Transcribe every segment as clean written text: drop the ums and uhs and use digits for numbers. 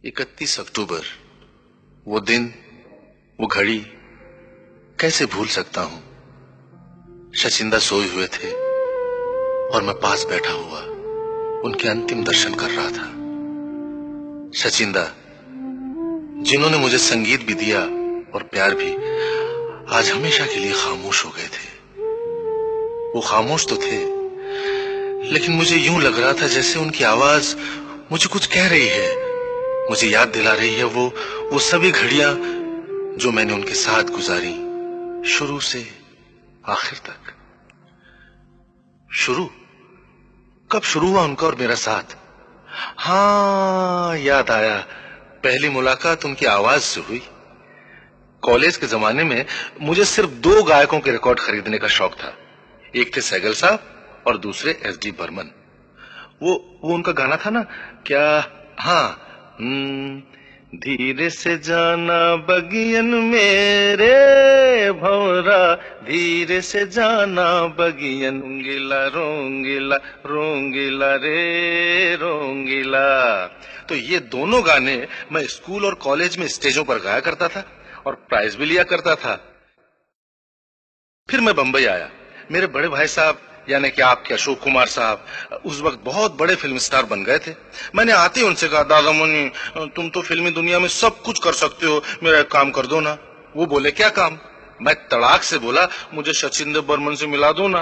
31 अक्टूबर, वो दिन, वो घड़ी कैसे भूल सकता हूं। शचिंदा सोए हुए थे और मैं पास बैठा हुआ उनके अंतिम दर्शन कर रहा था। शचिंदा, जिन्होंने मुझे संगीत भी दिया और प्यार भी, आज हमेशा के लिए खामोश हो गए थे। वो खामोश तो थे, लेकिन मुझे यूं लग रहा था जैसे उनकी आवाज मुझे कुछ कह रही है, मुझे याद दिला रही है वो सभी घड़ियां जो मैंने उनके साथ गुजारी, शुरू से आखिर तक। शुरू कब शुरू हुआ उनका और मेरा साथ? हाँ, याद आया, पहली मुलाकात उनकी आवाज से हुई। कॉलेज के जमाने में मुझे सिर्फ 2 गायकों के रिकॉर्ड खरीदने का शौक था। एक थे सहगल साहब और दूसरे एसडी बर्मन। वो उनका गाना था ना, क्या, हाँ, धीरे से जाना बगियन मेरे भंवरा, धीरे से जाना बगियन, रोंगिला रोंगिला रोंगिला रे रोंगिला। तो ये दोनों गाने मैं स्कूल और कॉलेज में स्टेजों पर गाया करता था और प्राइज भी लिया करता था। फिर मैं बंबई आया। मेरे बड़े भाई साहब यानी कि आपके अशोक कुमार साहब उस वक्त बहुत बड़े फिल्म स्टार बन गए थे। मैंने आते ही उनसे कहा, दादा मुनि, तुम तो फिल्मी दुनिया में सब कुछ कर सकते हो, मेरा एक काम कर दो ना। वो बोले, क्या काम? मैं तड़ाक से बोला, मुझे सचिंदर बर्मन से मिला दो ना।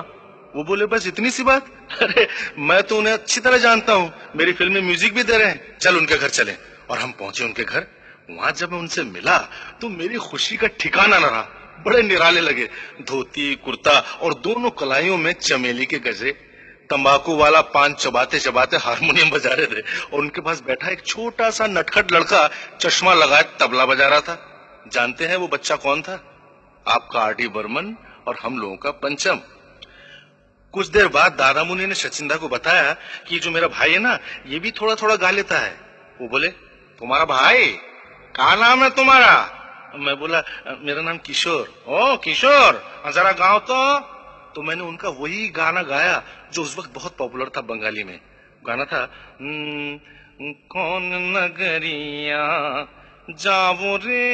वो बोले, बस इतनी सी बात? अरे, मैं तो उन्हें अच्छी तरह जानता हूँ, मेरी फिल्म में म्यूजिक भी दे रहे हैं, चल उनके घर चले। और हम पहुंचे उनके घर। वहां जब मैं उनसे मिला तो मेरी खुशी का ठिकाना न रहा। बड़े निराले लगे, धोती कुर्ता और दोनों कलाइयों में चमेली के गजरे, तंबाकू वाला पान चबाते चबाते हारमोनियम बजा रहे थे और उनके पास बैठा एक छोटा सा नटखट लड़का चश्मा लगाए तबला बजा रहा था। जानते हैं वो बच्चा कौन था? आपका आर.डी. बर्मन और हम लोगों का पंचम। कुछ देर बाद दादा मुनि ने सचिंदा को बताया कि जो मेरा भाई है ना, ये भी थोड़ा थोड़ा गा लेता है। वो बोले, तुम्हारा भाई? क्या नाम है तुम्हारा? मैं बोला, मेरा नाम किशोर। ओ किशोर, जरा गाओ तो मैंने उनका वही गाना गाया जो उस वक्त बहुत पॉपुलर था बंगाली में। गाना था, कौन नगरिया जावो रे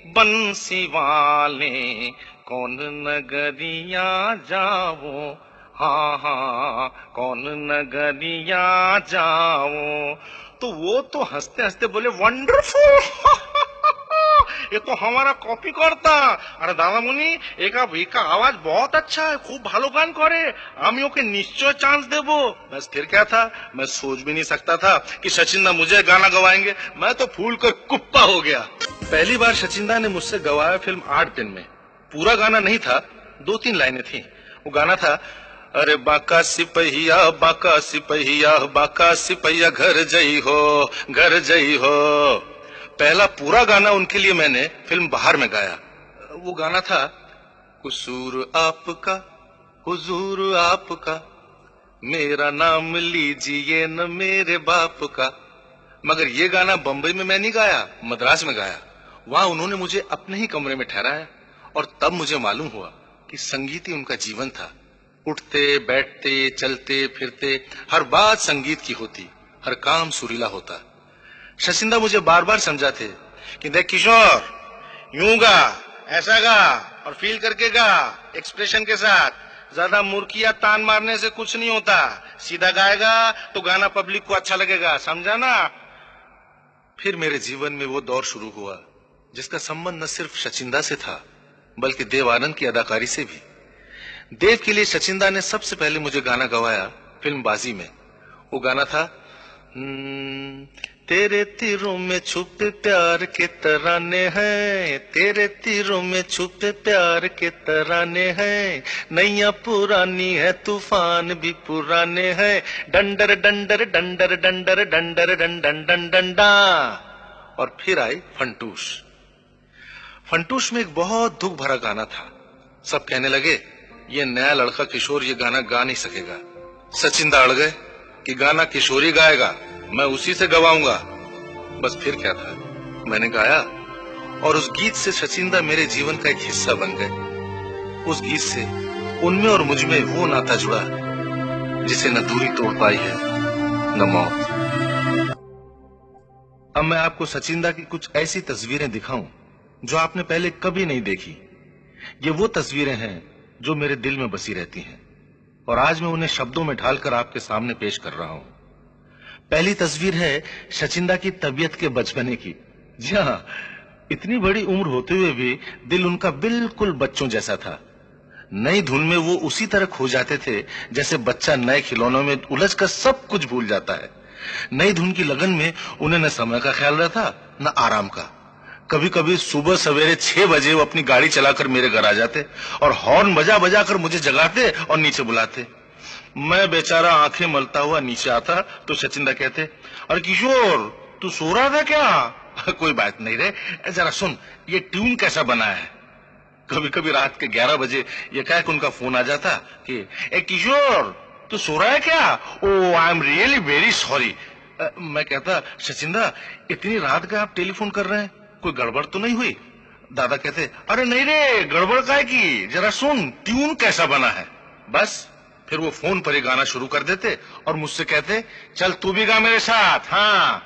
बंसी वाले, कौन नगरिया जावो, हाँ हाँ, कौन नगरिया जाओ। तो वो तो हंसते हंसते बोले, वंडरफुल ये तो हमारा कॉपी करता। अरे दादा मुनि, एका आवाज बहुत अच्छा है, खूब भालो गान करे, আমি ওকে निश्चय चांस देबो। बस फिर क्या था, मैं सोच भी नहीं सकता था कि सचिंदा मुझे गाना गवाएंगे। मैं तो फूल कर कुप्पा हो गया। पहली बार सचिंदा ने मुझसे गवाया फिल्म 8 दिन में। पूरा गाना नहीं था, 2-3 लाइनें थी। वो गाना था, अरे बाका सिपहिया बाका सिपहिया बाका सिपहिया घर जई हो, घर जई हो। पहला पूरा गाना उनके लिए मैंने फिल्म बाहर में गाया। वो गाना था, कसूर आपका हुजूर आपका, मेरा नाम लीजिए न मेरे बाप का। मगर ये गाना बंबई में मैं नहीं गाया, मद्रास में गाया। वहां उन्होंने मुझे अपने ही कमरे में ठहराया और तब मुझे मालूम हुआ कि संगीत ही उनका जीवन था। उठते बैठते चलते फिरते हर बात संगीत की होती, हर काम सुरीला होता। शचिंदा मुझे बार बार समझाते कि देख किशोर, यूं गा, ऐसा गा और फील करके गा, एक्सप्रेशन के साथ। ज्यादा मुर्किया तान मारने से कुछ नहीं होता, सीधा गाएगा तो गाना पब्लिक को अच्छा लगेगा, समझा ना। फिर मेरे जीवन में वो दौर शुरू हुआ जिसका संबंध न सिर्फ शचिंदा से था बल्कि देव आनंद की अदाकारी से भी। देव के लिए सचिंदा ने सबसे पहले मुझे गाना गवाया फिल्म बाजी में। वो गाना था, तेरे तीरों में छुपे प्यार के तराने हैं, तेरे तीरों में छुपे प्यार के तराने हैं, नैया पुरानी है तूफान भी पुराने हैं, डंडर डंडर डंडर डंडर डंडर डंडन डंडन डंडा। और फिर आई फंटूश। फंटूश में एक बहुत दुख भरा गाना था। सब कहने लगे, ये नया लड़का किशोर ये गाना गा नहीं सकेगा। सचिंदा अड़ गए कि गाना किशोरी गाएगा, मैं उसी से गवाऊंगा। बस फिर क्या था, मैंने गाया और उस गीत से सचिंदा मेरे जीवन का एक हिस्सा बन गए। उस गीत से उनमें और मुझ में वो नाता जुड़ा जिसे न दूरी तोड़ पाई है न मौत। अब मैं आपको सचिंदा की कुछ ऐसी तस्वीरें दिखाऊं जो आपने पहले कभी नहीं देखी। ये वो तस्वीरें हैं जो मेरे दिल में बसी रहती हैं और आज मैं उन्हें शब्दों में ढालकर आपके सामने पेश कर रहा हूं। पहली तस्वीर है सचिंदा की तबीयत के बचपने की। जी हाँ, इतनी बड़ी उम्र होते हुए भी दिल उनका बिल्कुल बच्चों जैसा था। नई धुन में वो उसी तरह खो जाते थे जैसे बच्चा नए खिलौनों में उलझकर सब कुछ भूल जाता है। नई धुन की लगन में उन्हें न समय का ख्याल रहता न आराम का। कभी कभी सुबह सवेरे 6 बजे वो अपनी गाड़ी चलाकर मेरे घर आ जाते और हॉर्न बजा बजा कर मुझे जगाते और नीचे बुलाते। मैं बेचारा आंखें मलता हुआ नीचे आता तो सचिंदा कहते, अरे किशोर, तू सो रहा था क्या? कोई बात नहीं रे, जरा सुन ये ट्यून कैसा बना है। कभी कभी रात के 11 बजे ये कह के उनका फोन आ जाता कि ए किशोर, तू सो रहा है क्या? Oh I am really very sorry. मैं कहता, सचिंदा इतनी रात का आप टेलीफोन कर रहे हैं, कोई गड़बड़ तो नहीं हुई? दादा कहते, अरे नहीं रे, गड़बड़ काहे की, जरा सुन ट्यून कैसा बना है। बस फिर वो फोन पर ही गाना शुरू कर देते और मुझसे कहते, चल तू भी गा मेरे साथ। हाँ,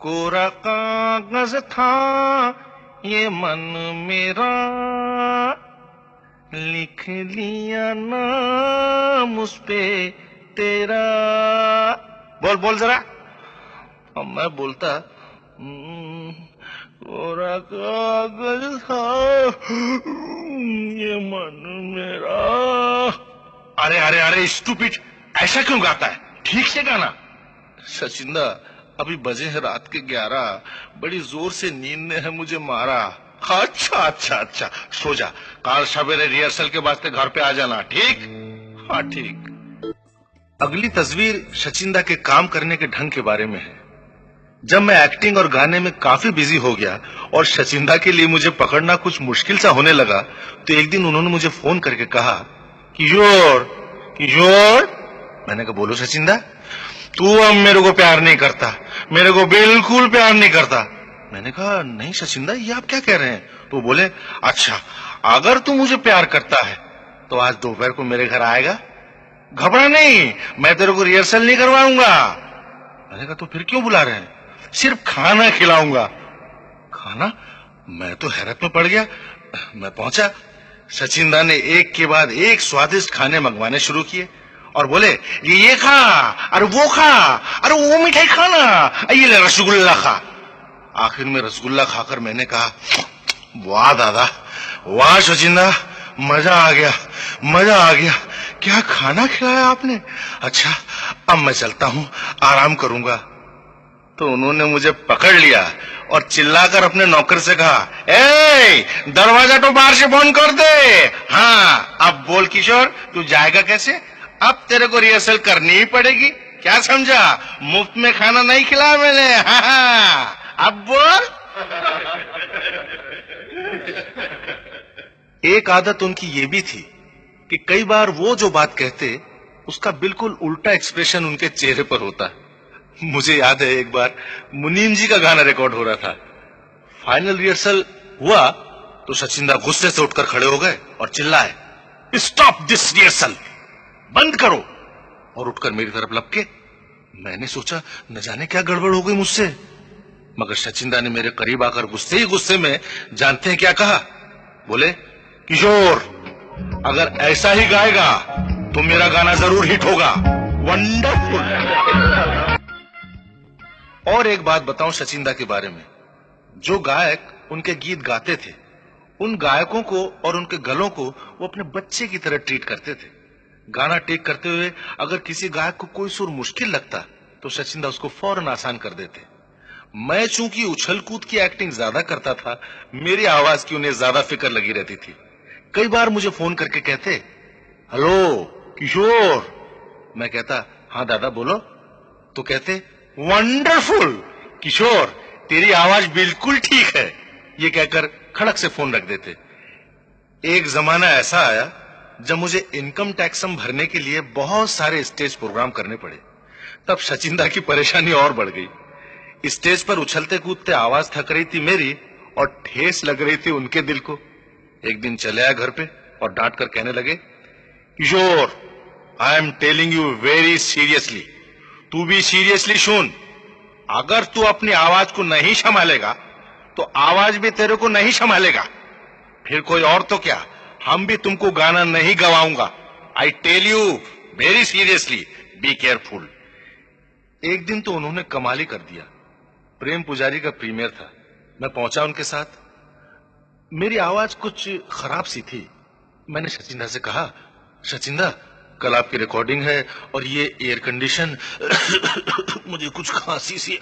कोरा कागज था ये मन मेरा, लिख लिया नाम उस पे तेरा। बोल बोल जरा। अब मैं बोलता, कोरा कागज था ये मन मेरा। अरे अरे अरे स्टूपिड, ऐसा क्यों गाता है? ठीक से गाना। सचिंदा, अभी बजे हैं रात के 11, बड़ी जोर से नींद ने है मुझे मारा। अच्छा अच्छा अच्छा, सो जा, कल सवेरे रिहर्सल के वास्ते घर पे आ जाना, ठीक? हाँ ठीक। अगली तस्वीर सचिंदा के काम करने के ढंग के बारे में है। जब मैं एक्टिंग और गाने में काफी बिजी हो गया और सचिंदा के लिए मुझे पकड़ना कुछ मुश्किल सा होने लगा तो एक दिन उन्होंने मुझे फोन करके कहा, किशोर किशोर। मैंने कहा, बोलो सचिंदा। तू अब मेरे को प्यार नहीं करता, मेरे को बिल्कुल प्यार नहीं करता। मैंने कहा, नहीं सचिंदा, ये आप क्या कह रहे हैं? तो बोले, अच्छा अगर तू मुझे प्यार करता है तो आज दोपहर को मेरे घर आएगा? घबरा नहीं, मैं तेरे को रिहर्सल नहीं करवाऊंगा। मैंने कहा, तो फिर क्यों बुला रहे हैं? सिर्फ खाना खिलाऊंगा। खाना? मैं तो हैरत में पड़ गया। मैं पहुंचा, सचिंदा ने एक के बाद एक स्वादिष्ट खाने मंगवाने शुरू किए और बोले, ये खा, अरे वो खा, अरे वो मिठाई खाना, ये ले रसगुल्ला खा। आखिर में रसगुल्ला खाकर मैंने कहा, वाह दादा, वाह सचिंदा, मजा आ गया, मजा आ गया। क्या खाना खिलाया आपने? अच्छा अब मैं चलता हूं, आराम करूंगा। तो उन्होंने मुझे पकड़ लिया और चिल्लाकर अपने नौकर से कहा, ए दरवाजा तो बाहर से बंद कर दे। हाँ अब बोल किशोर, तू जाएगा कैसे? अब तेरे को रिहर्सल करनी ही पड़ेगी। क्या समझा? मुफ्त में खाना नहीं खिलाया मैंने। हाँ अब बोल। एक आदत उनकी ये भी थी कि कई बार वो जो बात कहते उसका बिल्कुल उल्टा एक्सप्रेशन उनके चेहरे पर होता। मुझे याद है एक बार मुनीम जी का गाना रिकॉर्ड हो रहा था। फाइनल रिहर्सल हुआ तो सचिंदा गुस्से से उठकर खड़े हो गए और चिल्लाए, स्टॉप दिस रिहर्सल, बंद करो। और उठकर मेरी तरफ लपके। मैंने सोचा न जाने क्या गड़बड़ हो गई मुझसे, मगर सचिंदा ने मेरे करीब आकर गुस्से ही गुस्से में जानते हैं क्या कहा? बोले, किशोर अगर ऐसा ही गाएगा तो मेरा गाना जरूर हिट होगा। वंडरफुल। और एक बात बताऊं सचिंदा के बारे में, जो गायक उनके गीत गाते थे उन गायकों को और उनके गलों को वो अपने बच्चे की तरह ट्रीट करते थे। गाना टेक करते हुए अगर किसी गायक को कोई सुर मुश्किल लगता तो सचिंदा उसको फौरन आसान कर देते। मैं चूंकि उछल कूद की एक्टिंग ज्यादा करता था, मेरी आवाज की उन्हें ज्यादा फिक्र लगी रहती थी। कई बार मुझे फोन करके कहते, हेलो किशोर। मैं कहता, हाँ दादा बोलो। तो कहते, वंडरफुल किशोर, तेरी आवाज बिल्कुल ठीक है। ये कहकर खड़क से फोन रख देते। एक जमाना ऐसा आया जब मुझे इनकम टैक्स भरने के लिए बहुत सारे स्टेज प्रोग्राम करने पड़े। तब सचिंदा की परेशानी और बढ़ गई। स्टेज पर उछलते कूदते आवाज थक रही थी मेरी और ठेस लग रही थी उनके दिल को। एक दिन चले आए घर पे और डांट कर कहने लगे, Kishore I am telling you very seriously, तू भी सीरियसली सुन। अगर तू अपनी आवाज को नहीं संभालेगा तो आवाज भी तेरे को नहीं संभालेगा। फिर कोई और तो क्या, हम भी तुमको गाना नहीं गवाऊंगा। I tell you very seriously, be careful. एक दिन तो उन्होंने कमाल ही कर दिया। प्रेम पुजारी का प्रीमियर था, मैं पहुंचा उनके साथ। मेरी आवाज कुछ खराब सी थी। मैंने सचिंदा से कहा, सचिंदा कल आपकी रिकॉर्डिंग है और ये एयर कंडीशन मुझे कुछ खांसी सी।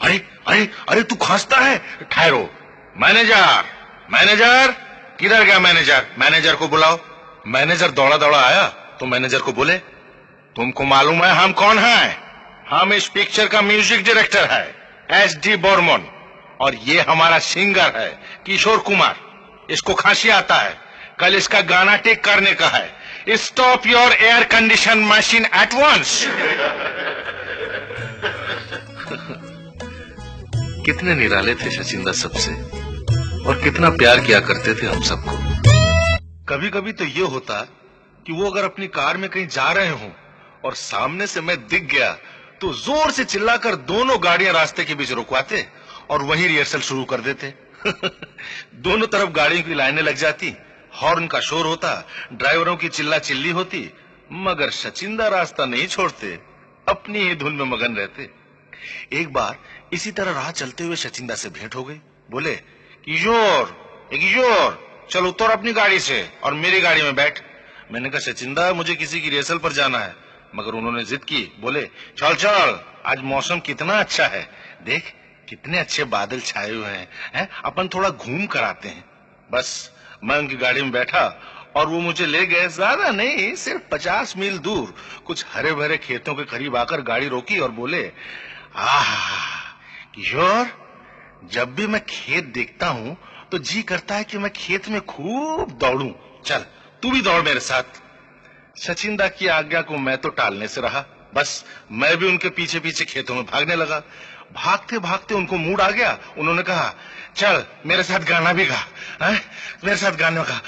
अरे अरे अरे तू खांसता है, ठहरो। मैनेजर मैनेजर किधर गया मैनेजर? मैनेजर को बुलाओ। मैनेजर दौड़ा दौड़ा आया तो मैनेजर को बोले, तुमको मालूम है हम कौन हैं? हम इस पिक्चर का म्यूजिक डायरेक्टर है SD बर्मन, और ये हमारा सिंगर है किशोर कुमार। इसको खांसी आता है, कल इसका गाना टेक करने का है। Stop your air condition machine at once. कितने निराले थे सचिंदा सबसे, और कितना प्यार किया करते थे हम सबको। कभी कभी तो ये होता कि वो अगर अपनी कार में कहीं जा रहे हों और सामने से मैं दिख गया तो जोर से चिल्लाकर दोनों गाड़ियां रास्ते के बीच रुकवाते और वहीं रिहर्सल शुरू कर देते। दोनों तरफ गाड़ियों की लाइनें लग जाती, हॉर्न का शोर होता, ड्राइवरों की चिल्ला चिल्ली होती, मगर सचिंदा रास्ता नहीं छोड़ते, अपनी ही धुन में मगन रहते। एक बार इसी तरह राह चलते हुए सचिंदा से भेंट हो गई। बोले, किशोर किशोर चल उतर अपनी गाड़ी से और मेरी गाड़ी में बैठ। मैंने कहा, सचिंदा मुझे किसी की रिहर्सल पर जाना है। मगर उन्होंने जिद की, बोले, चल चल आज मौसम कितना अच्छा है, देख कितने अच्छे बादल छाए हुए हैं, अपन थोड़ा घूम कर आते हैं। बस मैं उनकी गाड़ी में बैठा और वो मुझे ले गए, ज्यादा नहीं सिर्फ 50 मील दूर, कुछ हरे भरे खेतों के करीब आकर गाड़ी रोकी और बोले, आह किशोर, जब भी मैं खेत देखता हूं तो जी करता है कि मैं खेत में खूब दौड़ूं, चल तू भी दौड़ मेरे साथ। सचिंदा की आज्ञा को मैं तो टालने से रहा, बस मैं भी उनके पीछे पीछे खेतों में भागने लगा। भागते भागते उनको मूड आ गया, उन्होंने कहा, चल मेरे साथ गाना भी गा, मेरे साथ गाने का।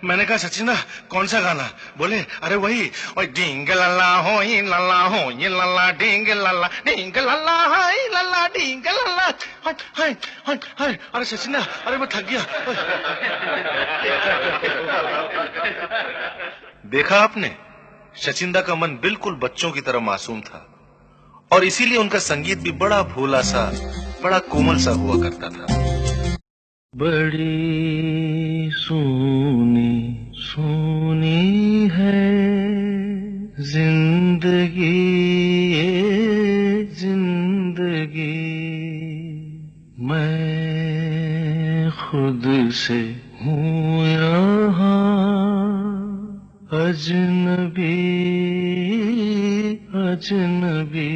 मैंने कहा, सचिंदा कौन सा गाना? बोले, अरे वही, और डिंग लल्ला हो ये लल्ला डिंग लल्ला हाय लल्ला डिंग लल्ला हाय हाय हाय। अरे सचिंदा, अरे मैं थक गया। देखा आपने, सचिंदा का मन बिल्कुल बच्चों की तरह मासूम था और इसीलिए उनका संगीत भी बड़ा भोला सा, बड़ा कोमल सा हुआ करता था। बड़ी सोनी सोनी है जिंदगी ये जिंदगी, मैं खुद से हूँ यहाँ अजनबी अजनबी।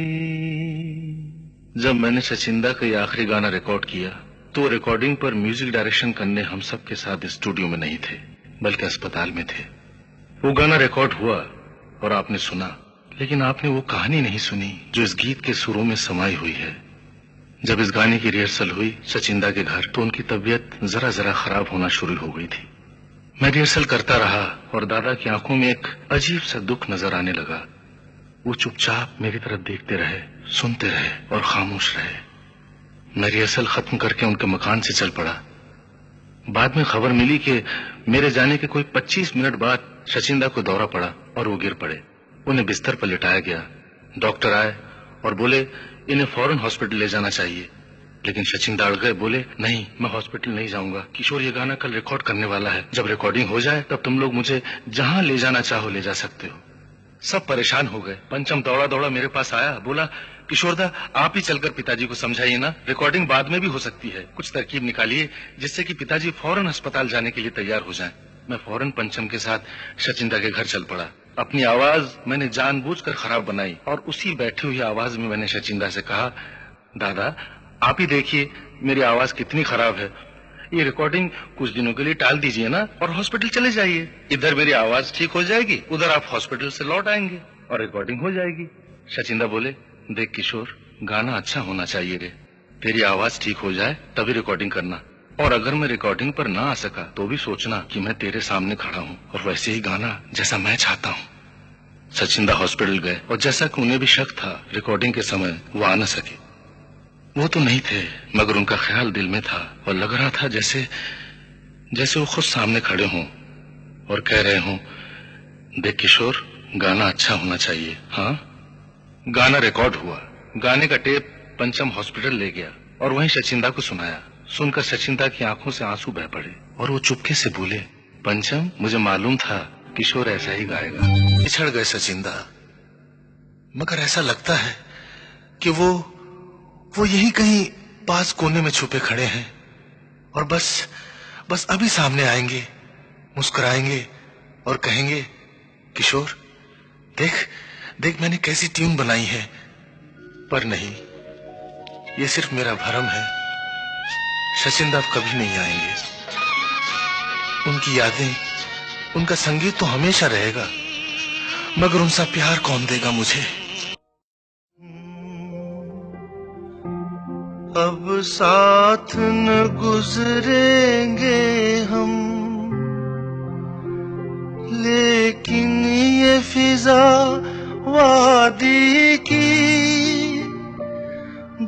जब मैंने सचिंदा का ये आखिरी गाना रिकॉर्ड किया तो रिकॉर्डिंग पर म्यूजिक डायरेक्शन करने हम सब के साथ स्टूडियो में नहीं थे, बल्कि अस्पताल में थे। वो गाना रिकॉर्ड हुआ और आपने सुना, लेकिन आपने वो कहानी नहीं सुनी जो इस गीत के सुरों में समाई हुई है। जब इस गाने की रिहर्सल हुई सचिंदा के घर, तो उनकी तबीयत जरा जरा खराब होना शुरू हो गई थी। मैं रिहर्सल करता रहा और दादा की आंखों में एक अजीब सा दुख नजर आने लगा। वो चुपचाप मेरी तरफ देखते रहे, सुनते रहे और खामोश रहे। मैं रिहर्सल खत्म करके उनके मकान से चल पड़ा। बाद में खबर मिली कि मेरे जाने के कोई 25 मिनट बाद सचिंदा को दौरा पड़ा और वो गिर पड़े। उन्हें बिस्तर पर लिटाया गया। डॉक्टर आए और बोले, इन्हें फौरन हॉस्पिटल ले जाना चाहिए। लेकिन सचिंदा अड़ गए, बोले, नहीं मैं हॉस्पिटल नहीं जाऊंगा। किशोर, ये गाना कल रिकॉर्ड करने वाला है, जब रिकॉर्डिंग हो जाए तब तुम लोग मुझे जहां ले जाना चाहो ले जा सकते हो। सब परेशान हो गए। पंचम दौड़ा दौड़ा मेरे पास आया, बोला, किशोरदा आप ही चलकर पिताजी को समझाइए ना, रिकॉर्डिंग बाद में भी हो सकती है, कुछ तरकीब निकालिए जिससे कि पिताजी फौरन अस्पताल जाने के लिए तैयार हो जाएं। मैं फौरन पंचम के साथ सचिंदा के घर चल पड़ा। अपनी आवाज मैंने जानबूझकर खराब बनाई और उसी बैठी हुई आवाज में मैंने सचिंदा से कहा, दादा आप ही देखिए मेरी आवाज कितनी खराब है, ये रिकॉर्डिंग कुछ दिनों के लिए टाल दीजिए ना और हॉस्पिटल चले जाइए। इधर मेरी आवाज ठीक हो जाएगी, उधर आप हॉस्पिटल से लौट आएंगे और रिकॉर्डिंग हो जाएगी। सचिंदा बोले, देख किशोर, गाना अच्छा होना चाहिए रे, तेरी आवाज ठीक हो जाए तभी रिकॉर्डिंग करना, और अगर मैं रिकॉर्डिंग पर ना आ सका तो भी सोचना कि मैं तेरे सामने खड़ा हूँ और वैसे ही गाना जैसा मैं चाहता हूँ। सचिंदा हॉस्पिटल गए और जैसा कि उन्हें भी शक था रिकॉर्डिंग के समय वो आ न सके। वो तो नहीं थे, मगर उनका ख्याल दिल में था और लग रहा था जैसे वो खुद सामने खड़े हों और कह रहे हों, देख किशोर, गाना अच्छा होना चाहिए। हाँ, गाना रिकॉर्ड हुआ। गाने का टेप पंचम हॉस्पिटल ले गया और वहीं सचिंदा को सुनाया। सुनकर सचिंदा की आंखों से आंसू बह पड़े और वो चुपके से बोले, पंचम, मुझे मालूम था किशोर ऐसा ही गाएगा। पिछड़ गए सचिंदा, मगर ऐसा लगता है कि वो यहीं कहीं पास कोने में छुपे खड़े हैं और बस अभी सामने आएंगे, मुस्कुराएंगे और कहेंगे, किशोर, देख मैंने कैसी ट्यून बनाई है। पर नहीं, ये सिर्फ मेरा भ्रम है। सचिंदा अब कभी नहीं आएंगे। उनकी यादें, उनका संगीत तो हमेशा रहेगा, मगर उनसा प्यार कौन देगा मुझे। अब साथ न गुजरेंगे हम, लेकिन ये फिजा वादी की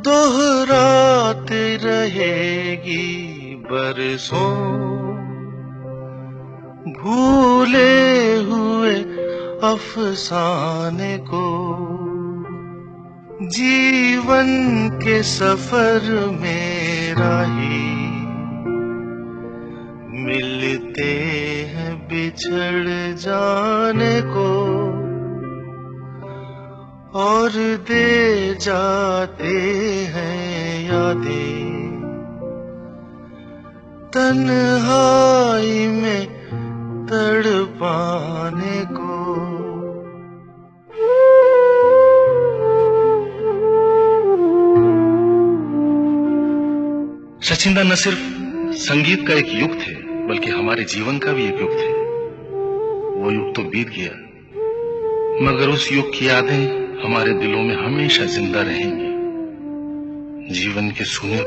दोहराते रहेगी बरसों। भूले हुए अफसाने को जीवन के सफर में राही मिलते हैं बिछड़ जाने को और दे जाते हैं यादें तन्हाई में तड़पाने को। सचिंदा न सिर्फ संगीत का एक युग थे, बल्कि हमारे जीवन का भी एक युग थे। वो युग तो बीत गया, मगर उस युग की यादें हमारे दिलों में हमेशा जिंदा रहेंगी। जीवन के सूने